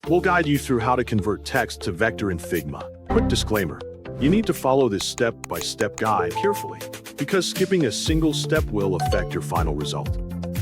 We'll guide you through how to convert text to vector in Figma. Quick disclaimer, you need to follow this step-by-step guide carefully, because skipping a single step will affect your final result.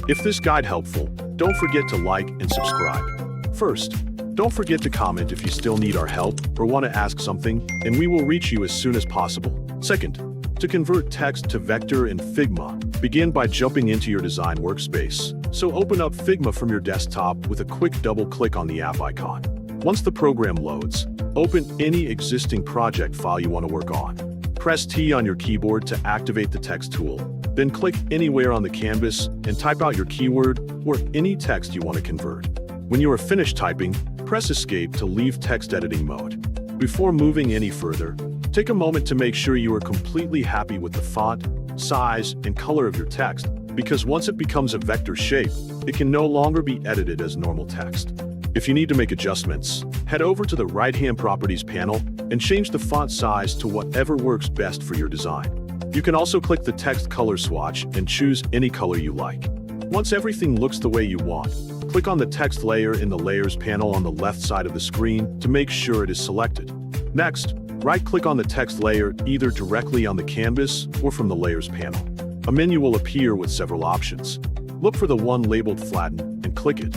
If this guide helpful, don't forget to like and subscribe. First, don't forget to comment if you still need our help or want to ask something, and we will reach you as soon as possible. Second, to convert text to vector in Figma, begin by jumping into your design workspace. So open up Figma from your desktop with a quick double-click on the app icon. Once the program loads, open any existing project file you want to work on. Press T on your keyboard to activate the text tool. Then click anywhere on the canvas and type out your keyword or any text you want to convert. When you are finished typing, press Escape to leave text editing mode. Before moving any further, take a moment to make sure you are completely happy with the font, size, and color of your text, because once it becomes a vector shape, it can no longer be edited as normal text. If you need to make adjustments, head over to the right-hand Properties panel and change the font size to whatever works best for your design. You can also click the text color swatch and choose any color you like. Once everything looks the way you want, click on the text layer in the Layers panel on the left side of the screen to make sure it is selected. Next, right-click on the text layer either directly on the canvas or from the Layers panel. A menu will appear with several options. Look for the one labeled Flatten and click it.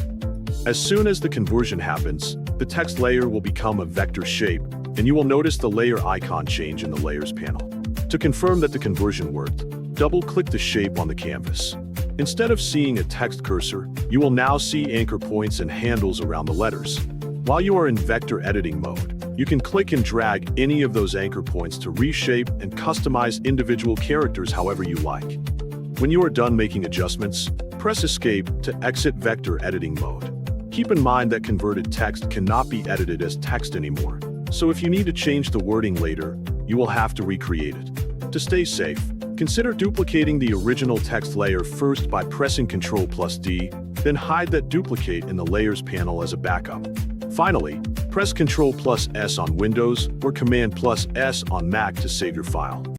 As soon as the conversion happens, the text layer will become a vector shape, and you will notice the layer icon change in the Layers panel. To confirm that the conversion worked, double-click the shape on the canvas. Instead of seeing a text cursor, you will now see anchor points and handles around the letters. While you are in vector editing mode, you can click and drag any of those anchor points to reshape and customize individual characters however you like. When you are done making adjustments, press Escape to exit vector editing mode. Keep in mind that converted text cannot be edited as text anymore, so if you need to change the wording later, you will have to recreate it. To stay safe, consider duplicating the original text layer first by pressing Ctrl+D, then hide that duplicate in the Layers panel as a backup. Finally, press Ctrl+S on Windows or Command+S on Mac to save your file.